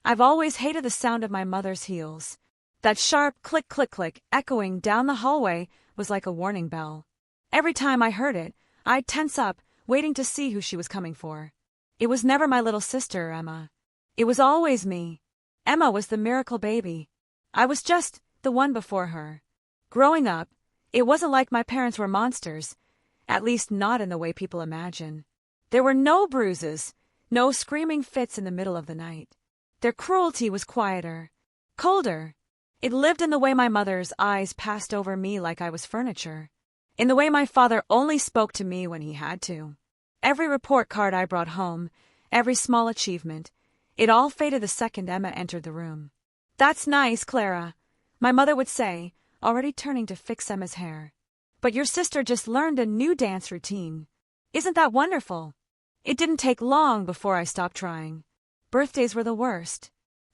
I've always hated the sound of my mother's heels. That sharp click click click echoing down the hallway was like a warning bell. Every time I heard it, I'd tense up, waiting to see who she was coming for. It was never my little sister, Emma. It was always me. Emma was the miracle baby. I was just the one before her. Growing up, it wasn't like my parents were monsters, at least not in the way people imagine. There were no bruises, no screaming fits in the middle of the night. Their cruelty was quieter, colder. It lived in the way my mother's eyes passed over me like I was furniture, in the way my father only spoke to me when he had to. Every report card I brought home, every small achievement, it all faded the second Emma entered the room. "That's nice, Clara," my mother would say, already turning to fix Emma's hair. "But your sister just learned a new dance routine. Isn't that wonderful?" It didn't take long before I stopped trying. Birthdays were the worst.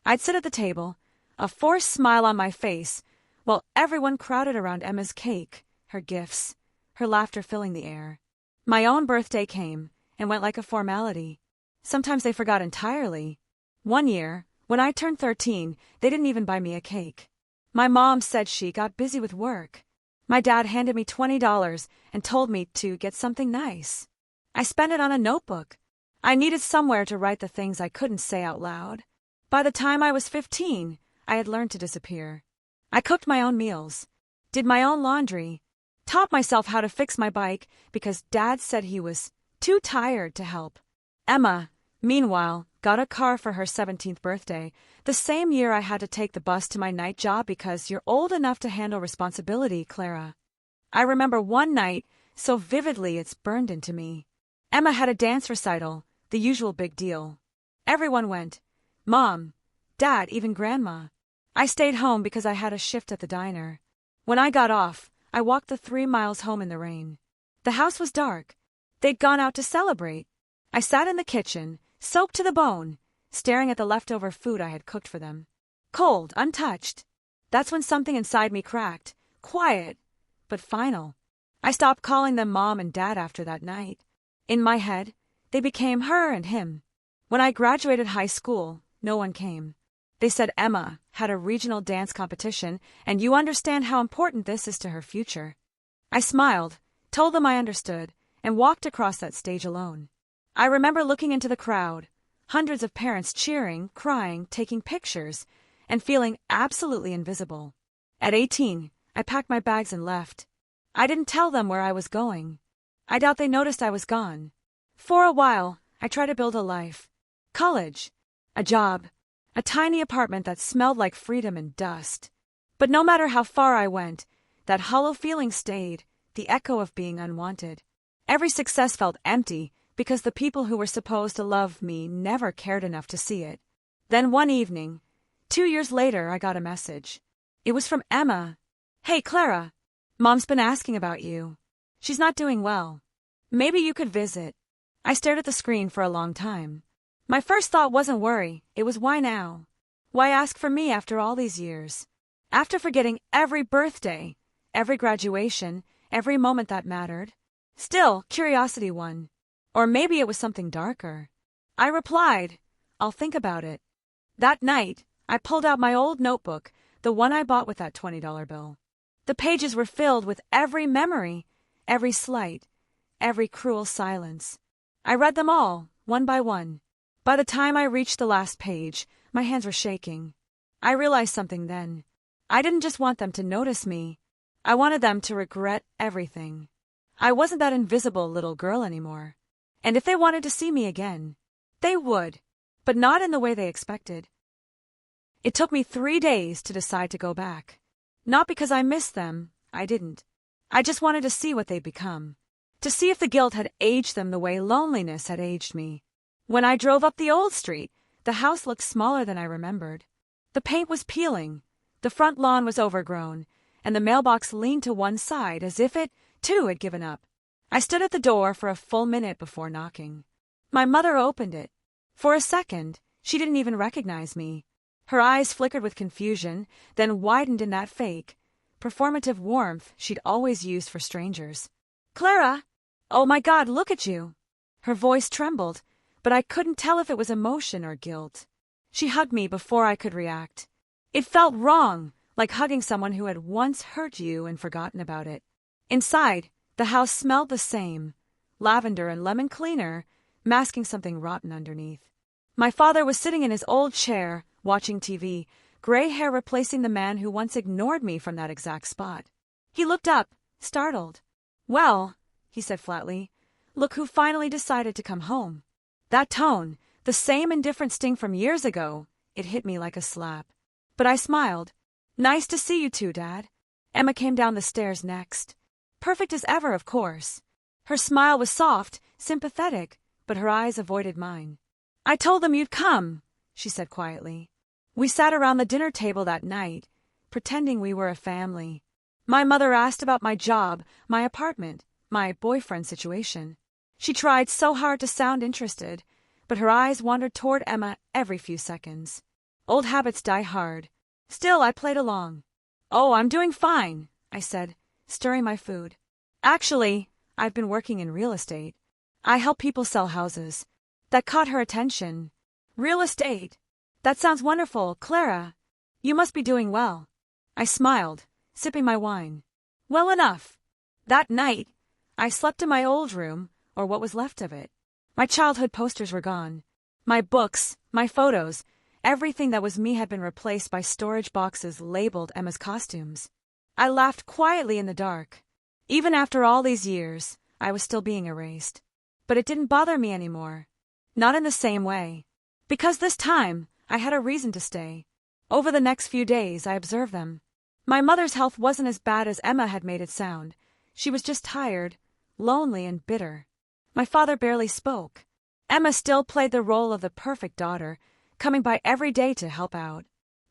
I'd sit at the table, a forced smile on my face, while everyone crowded around Emma's cake, her gifts, her laughter filling the air. My own birthday came and went like a formality. Sometimes they forgot entirely. One year, when I turned 13, they didn't even buy me a cake. My mom said she got busy with work. My dad handed me $20 and told me to get something nice. I spent it on a notebook. I needed somewhere to write the things I couldn't say out loud. By the time I was 15, I had learned to disappear. I cooked my own meals, did my own laundry, taught myself how to fix my bike because Dad said he was too tired to help. Emma, meanwhile, got a car for her 17th birthday, the same year I had to take the bus to my night job because you're old enough to handle responsibility, Clara. I remember one night so vividly it's burned into me. Emma had a dance recital, the usual big deal. Everyone went. Mom, Dad, even Grandma. I stayed home because I had a shift at the diner. When I got off, I walked the 3 miles home in the rain. The house was dark. They'd gone out to celebrate. I sat in the kitchen, soaked to the bone, staring at the leftover food I had cooked for them. Cold, untouched. That's when something inside me cracked. Quiet, but final. I stopped calling them Mom and Dad after that night. In my head, they became her and him. When I graduated high school, no one came. They said Emma had a regional dance competition, and you understand how important this is to her future. I smiled, told them I understood, and walked across that stage alone. I remember looking into the crowd, hundreds of parents cheering, crying, taking pictures, and feeling absolutely invisible. At 18, I packed my bags and left. I didn't tell them where I was going. I doubt they noticed I was gone. For a while, I tried to build a life. College, a job, a tiny apartment that smelled like freedom and dust. But no matter how far I went, that hollow feeling stayed, the echo of being unwanted. Every success felt empty because the people who were supposed to love me never cared enough to see it. Then one evening, 2 years later, I got a message. It was from Emma. "Hey, Clara, Mom's been asking about you. She's not doing well. Maybe you could visit." I stared at the screen for a long time. My first thought wasn't worry, it was why now? Why ask for me after all these years? After forgetting every birthday, every graduation, every moment that mattered? Still, curiosity won. Or maybe it was something darker. I replied, "I'll think about it." That night, I pulled out my old notebook, the one I bought with that $20 bill. The pages were filled with every memory, every slight, every cruel silence. I read them all, one by one. By the time I reached the last page, my hands were shaking. I realized something then. I didn't just want them to notice me. I wanted them to regret everything. I wasn't that invisible little girl anymore. And if they wanted to see me again, they would, but not in the way they expected. It took me 3 days to decide to go back. Not because I missed them, I didn't. I just wanted to see what they'd become. To see if the guilt had aged them the way loneliness had aged me. When I drove up the old street, the house looked smaller than I remembered. The paint was peeling, the front lawn was overgrown, and the mailbox leaned to one side as if it, too, had given up. I stood at the door for a full minute before knocking. My mother opened it. For a second, she didn't even recognize me. Her eyes flickered with confusion, then widened in that fake, performative warmth she'd always used for strangers. "Clara! Oh my God, look at you!" Her voice trembled, but I couldn't tell if it was emotion or guilt. She hugged me before I could react. It felt wrong, like hugging someone who had once hurt you and forgotten about it. Inside, the house smelled the same, lavender and lemon cleaner, masking something rotten underneath. My father was sitting in his old chair, watching TV, gray hair replacing the man who once ignored me from that exact spot. He looked up, startled. "Well," he said flatly, "look who finally decided to come home." That tone, the same indifferent sting from years ago, it hit me like a slap. But I smiled. "Nice to see you too, Dad." Emma came down the stairs next. Perfect as ever, of course. Her smile was soft, sympathetic, but her eyes avoided mine. "I told them you'd come," she said quietly. We sat around the dinner table that night, pretending we were a family. My mother asked about my job, my apartment, my boyfriend situation. She tried so hard to sound interested, but her eyes wandered toward Emma every few seconds. Old habits die hard. Still, I played along. "Oh, I'm doing fine," I said, stirring my food. "Actually, I've been working in real estate. I help people sell houses." That caught her attention. "Real estate? That sounds wonderful, Clara. You must be doing well." I smiled, sipping my wine. "Well enough." That night, I slept in my old room, or what was left of it. My childhood posters were gone. My books, my photos, everything that was me had been replaced by storage boxes labeled Emma's costumes. I laughed quietly in the dark. Even after all these years, I was still being erased. But it didn't bother me anymore. Not in the same way. Because this time, I had a reason to stay. Over the next few days, I observed them. My mother's health wasn't as bad as Emma had made it sound. She was just tired, lonely, and bitter. My father barely spoke. Emma still played the role of the perfect daughter, coming by every day to help out.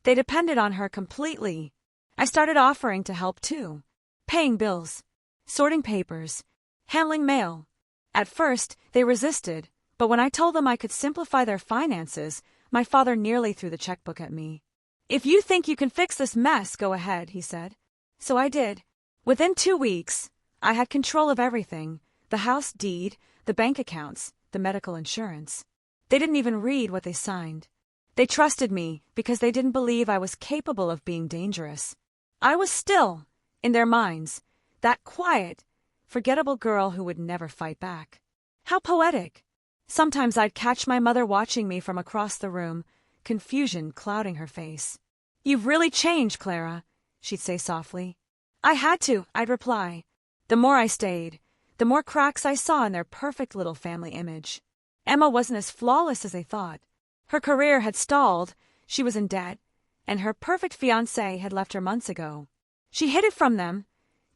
They depended on her completely. I started offering to help too. Paying bills, sorting papers, handling mail. At first, they resisted, but when I told them I could simplify their finances, my father nearly threw the checkbook at me. "If you think you can fix this mess, go ahead," he said. So I did. Within 2 weeks, I had control of everything: the house deed, the bank accounts, the medical insurance. They didn't even read what they signed. They trusted me because they didn't believe I was capable of being dangerous. I was still, in their minds, that quiet, forgettable girl who would never fight back. How poetic! Sometimes I'd catch my mother watching me from across the room, confusion clouding her face. "You've really changed, Clara," she'd say softly. "I had to," I'd reply. The more I stayed, the more cracks I saw in their perfect little family image. Emma wasn't as flawless as they thought. Her career had stalled, she was in debt, and her perfect fiancé had left her months ago. She hid it from them,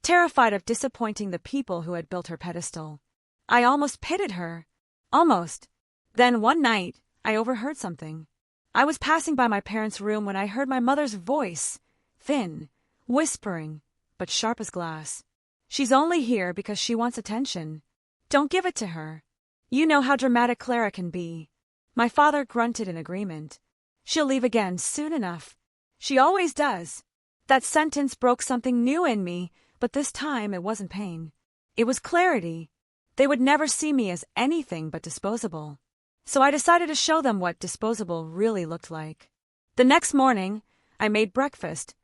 terrified of disappointing the people who had built her pedestal. I almost pitied her. Almost. Then one night, I overheard something. I was passing by my parents' room when I heard my mother's voice, thin, whispering, but sharp as glass. "She's only here because she wants attention. Don't give it to her. You know how dramatic Clara can be." My father grunted in agreement. "She'll leave again soon enough. She always does." That sentence broke something new in me, but this time it wasn't pain. It was clarity. They would never see me as anything but disposable. So I decided to show them what disposable really looked like. The next morning, I made breakfast.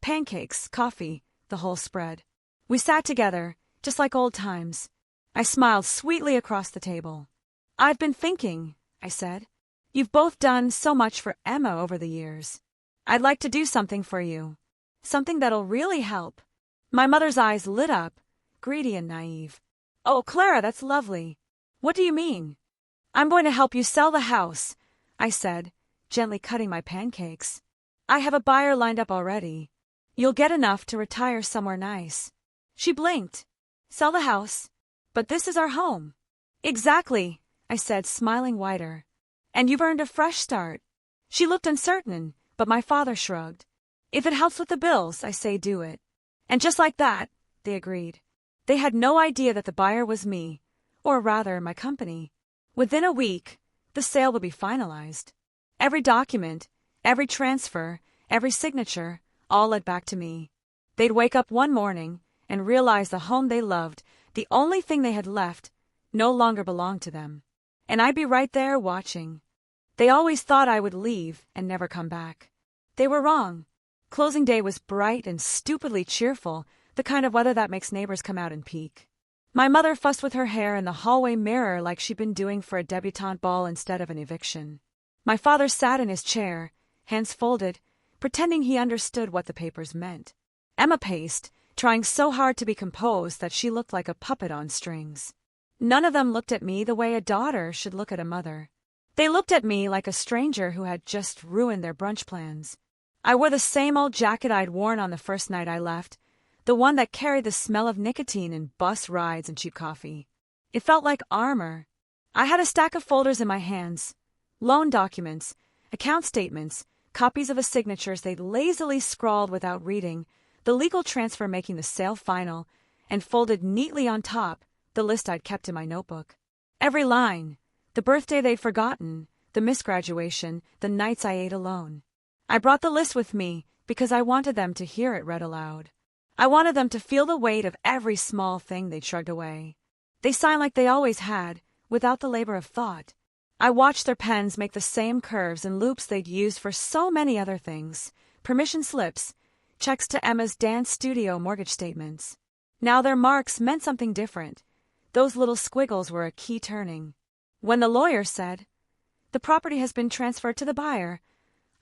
Pancakes, coffee, the whole spread. We sat together, just like old times. I smiled sweetly across the table. "I've been thinking," I said. "You've both done so much for Emma over the years. I'd like to do something for you. Something that'll really help." My mother's eyes lit up, greedy and naive. "Oh, Clara, that's lovely. What do you mean?" "I'm going to help you sell the house," I said, gently cutting my pancakes. "I have a buyer lined up already. You'll get enough to retire somewhere nice." She blinked. "Sell the house? But this is our home." "Exactly," I said, smiling wider. "And you've earned a fresh start." She looked uncertain, but my father shrugged. "If it helps with the bills, I say do it." And just like that, they agreed. They had no idea that the buyer was me, or rather, my company. Within a week, the sale would be finalized. Every document, every transfer, every signature, all led back to me. They'd wake up one morning and realize the home they loved, the only thing they had left, no longer belonged to them. And I'd be right there watching. They always thought I would leave and never come back. They were wrong. Closing day was bright and stupidly cheerful, the kind of weather that makes neighbors come out and peek. My mother fussed with her hair in the hallway mirror like she'd been doing for a debutante ball instead of an eviction. My father sat in his chair, hands folded, pretending he understood what the papers meant. Emma paced, trying so hard to be composed that she looked like a puppet on strings. None of them looked at me the way a daughter should look at a mother. They looked at me like a stranger who had just ruined their brunch plans. I wore the same old jacket I'd worn on the first night I left, the one that carried the smell of nicotine and bus rides and cheap coffee. It felt like armor. I had a stack of folders in my hands, loan documents, account statements, copies of the signatures they'd lazily scrawled without reading, the legal transfer making the sale final, and folded neatly on top, the list I'd kept in my notebook. Every line, the birthday they'd forgotten, the misgraduation, the nights I ate alone. I brought the list with me because I wanted them to hear it read aloud. I wanted them to feel the weight of every small thing they'd shrugged away. They signed like they always had, without the labor of thought. I watched their pens make the same curves and loops they'd used for so many other things, permission slips, checks to Emma's dance studio mortgage statements. Now their marks meant something different. Those little squiggles were a key turning. When the lawyer said, "The property has been transferred to the buyer,"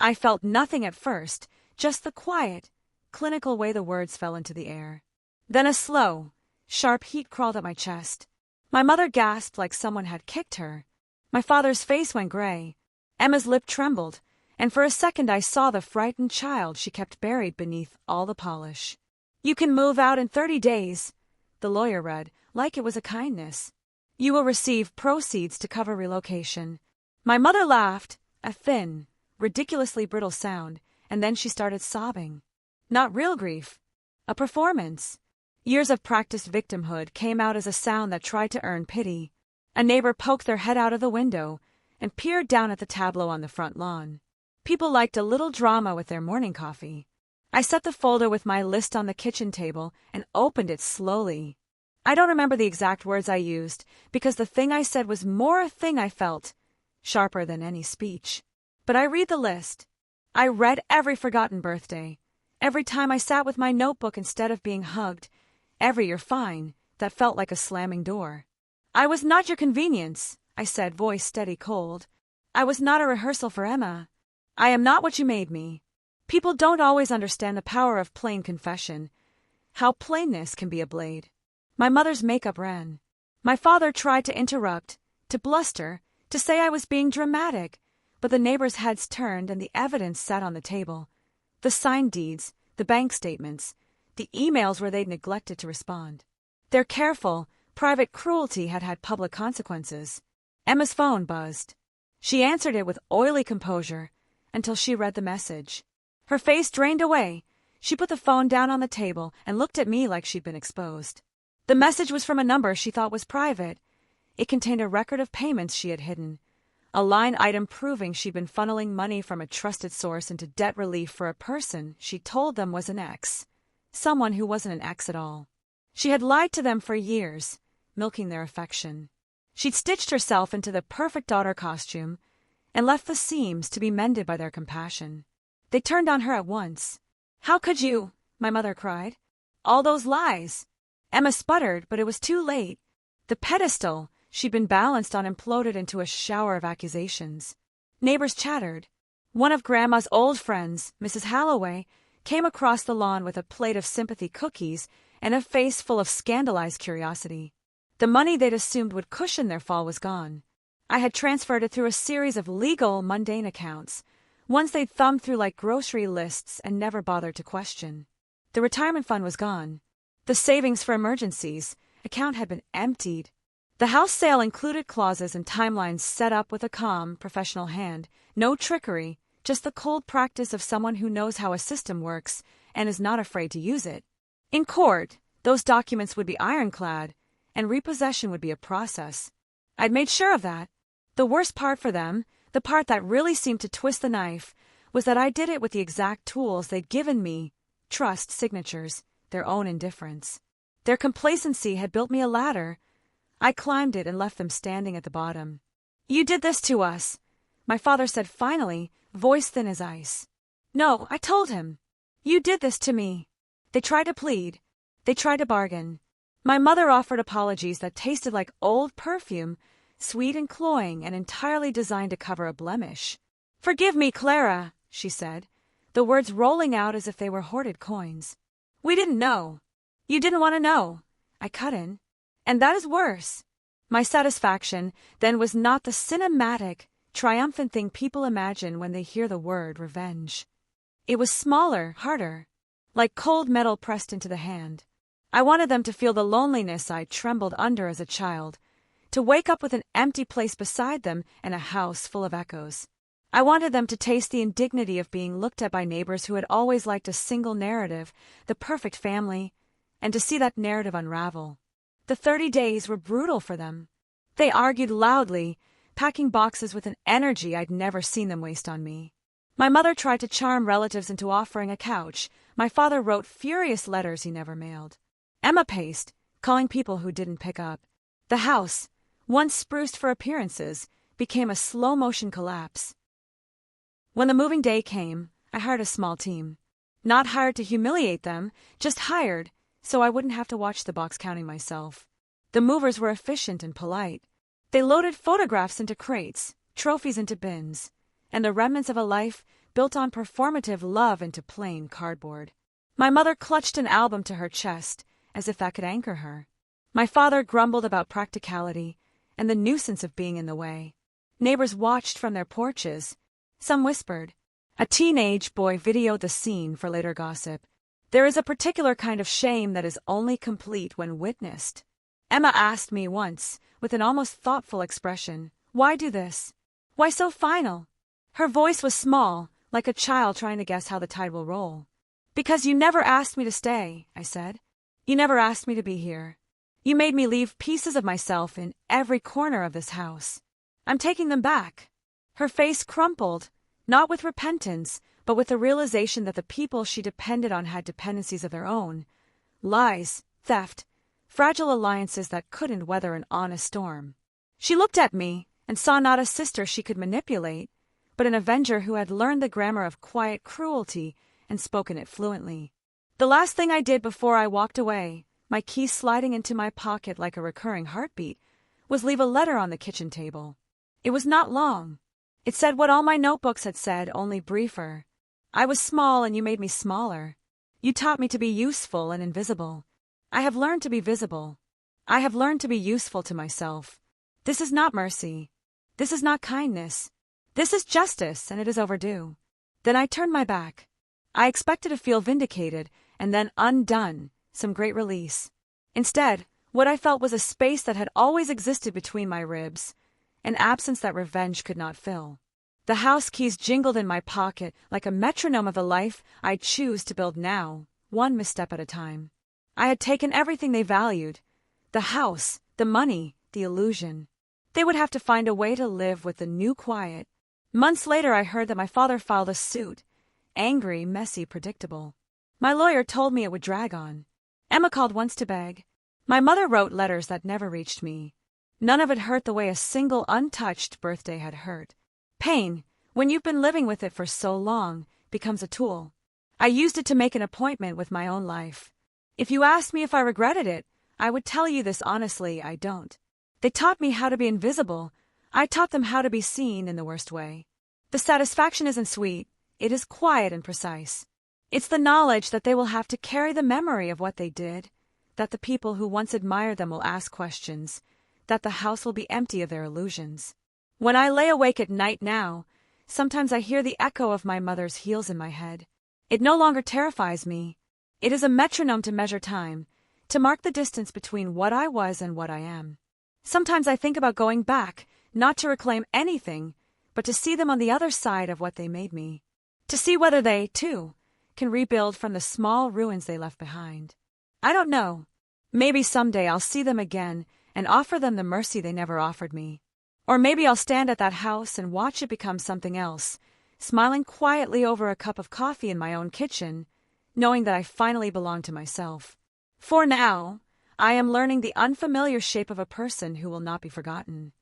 I felt nothing at first, just the quiet, clinical way the words fell into the air. Then a slow, sharp heat crawled up my chest. My mother gasped like someone had kicked her. My father's face went gray. Emma's lip trembled, and for a second I saw the frightened child she kept buried beneath all the polish. "You can move out in 30 days," the lawyer read, like it was a kindness. "You will receive proceeds to cover relocation." My mother laughed, a thin, ridiculously brittle sound, and then she started sobbing. Not real grief, a performance. Years of practiced victimhood came out as a sound that tried to earn pity. A neighbor poked their head out of the window and peered down at the tableau on the front lawn. People liked a little drama with their morning coffee. I set the folder with my list on the kitchen table and opened it slowly. I don't remember the exact words I used, because the thing I said was more a thing I felt, sharper than any speech. But I read the list. I read every forgotten birthday, every time I sat with my notebook instead of being hugged, every "you're fine" that felt like a slamming door. "I was not your convenience," I said, voice steady cold. "I was not a rehearsal for Emma. I am not what you made me." People don't always understand the power of plain confession, how plainness can be a blade. My mother's makeup ran. My father tried to interrupt, to bluster, to say I was being dramatic, but the neighbors' heads turned and the evidence sat on the table. The signed deeds, the bank statements, the emails where they'd neglected to respond. Their careful, private cruelty had had public consequences. Emma's phone buzzed. She answered it with oily composure until she read the message. Her face drained away. She put the phone down on the table and looked at me like she'd been exposed. The message was from a number she thought was private. It contained a record of payments she had hidden, a line item proving she'd been funneling money from a trusted source into debt relief for a person she told them was an ex, someone who wasn't an ex at all. She had lied to them for years, milking their affection. She'd stitched herself into the perfect daughter costume and left the seams to be mended by their compassion. They turned on her at once. "How could you?" my mother cried. "All those lies." Emma sputtered, but it was too late. The pedestal she'd been balanced on imploded into a shower of accusations. Neighbors chattered. One of Grandma's old friends, Mrs. Halloway, came across the lawn with a plate of sympathy cookies and a face full of scandalized curiosity. The money they'd assumed would cushion their fall was gone. I had transferred it through a series of legal, mundane accounts, ones they'd thumbed through like grocery lists and never bothered to question. The retirement fund was gone. The savings for emergencies account had been emptied. The house sale included clauses and timelines set up with a calm, professional hand. No trickery, just the cold practice of someone who knows how a system works and is not afraid to use it. In court, those documents would be ironclad, and repossession would be a process. I'd made sure of that. The worst part for them, the part that really seemed to twist the knife, was that I did it with the exact tools they'd given me: trust, signatures, their own indifference. Their complacency had built me a ladder. I climbed it and left them standing at the bottom. "You did this to us," my father said finally, voice thin as ice. No, I told him. You did this to me. They tried to plead. They tried to bargain. My mother offered apologies that tasted like old perfume, sweet and cloying and entirely designed to cover a blemish. Forgive me, Clara, she said, the words rolling out as if they were hoarded coins. We didn't know. You didn't want to know. I cut in. And that is worse. My satisfaction then was not the cinematic, triumphant thing people imagine when they hear the word revenge. It was smaller, harder, like cold metal pressed into the hand. I wanted them to feel the loneliness I trembled under as a child, to wake up with an empty place beside them and a house full of echoes. I wanted them to taste the indignity of being looked at by neighbors who had always liked a single narrative, the perfect family, and to see that narrative unravel. The 30 days were brutal for them. They argued loudly, packing boxes with an energy I'd never seen them waste on me. My mother tried to charm relatives into offering a couch. My father wrote furious letters he never mailed. Emma paced, calling people who didn't pick up. The house, once spruced for appearances, became a slow-motion collapse. When the moving day came, I hired a small team. Not hired to humiliate them, just hired, so I wouldn't have to watch the box counting myself. The movers were efficient and polite. They loaded photographs into crates, trophies into bins, and the remnants of a life built on performative love into plain cardboard. My mother clutched an album to her chest, as if that could anchor her. My father grumbled about practicality and the nuisance of being in the way. Neighbors watched from their porches. Some whispered. A teenage boy videoed the scene for later gossip. There is a particular kind of shame that is only complete when witnessed. Emma asked me once, with an almost thoughtful expression, why do this? Why so final? Her voice was small, like a child trying to guess how the tide will roll. Because you never asked me to stay, I said. You never asked me to be here. You made me leave pieces of myself in every corner of this house. I'm taking them back. Her face crumpled, not with repentance, but with the realization that the people she depended on had dependencies of their own. Lies, theft, fragile alliances that couldn't weather an honest storm. She looked at me and saw not a sister she could manipulate, but an avenger who had learned the grammar of quiet cruelty and spoken it fluently. The last thing I did before I walked away, my keys sliding into my pocket like a recurring heartbeat, was leave a letter on the kitchen table. It was not long. It said what all my notebooks had said, only briefer. I was small and you made me smaller. You taught me to be useful and invisible. I have learned to be visible. I have learned to be useful to myself. This is not mercy. This is not kindness. This is justice, and it is overdue. Then I turned my back. I expected to feel vindicated, and then undone, some great release. Instead, what I felt was a space that had always existed between my ribs, an absence that revenge could not fill. The house keys jingled in my pocket like a metronome of the life I'd choose to build now, one misstep at a time. I had taken everything they valued, the house, the money, the illusion. They would have to find a way to live with the new quiet. Months later I heard that my father filed a suit, angry, messy, predictable. My lawyer told me it would drag on. Emma called once to beg. My mother wrote letters that never reached me. None of it hurt the way a single untouched birthday had hurt. Pain, when you've been living with it for so long, becomes a tool. I used it to make an appointment with my own life. If you asked me if I regretted it, I would tell you this honestly, I don't. They taught me how to be invisible. I taught them how to be seen in the worst way. The satisfaction isn't sweet. It is quiet and precise. It's the knowledge that they will have to carry the memory of what they did, that the people who once admired them will ask questions, that the house will be empty of their illusions. When I lay awake at night now, sometimes I hear the echo of my mother's heels in my head. It no longer terrifies me. It is a metronome to measure time, to mark the distance between what I was and what I am. Sometimes I think about going back, not to reclaim anything, but to see them on the other side of what they made me. To see whether they, too, can rebuild from the small ruins they left behind. I don't know. Maybe someday I'll see them again and offer them the mercy they never offered me. Or maybe I'll stand at that house and watch it become something else, smiling quietly over a cup of coffee in my own kitchen, knowing that I finally belong to myself. For now, I am learning the unfamiliar shape of a person who will not be forgotten.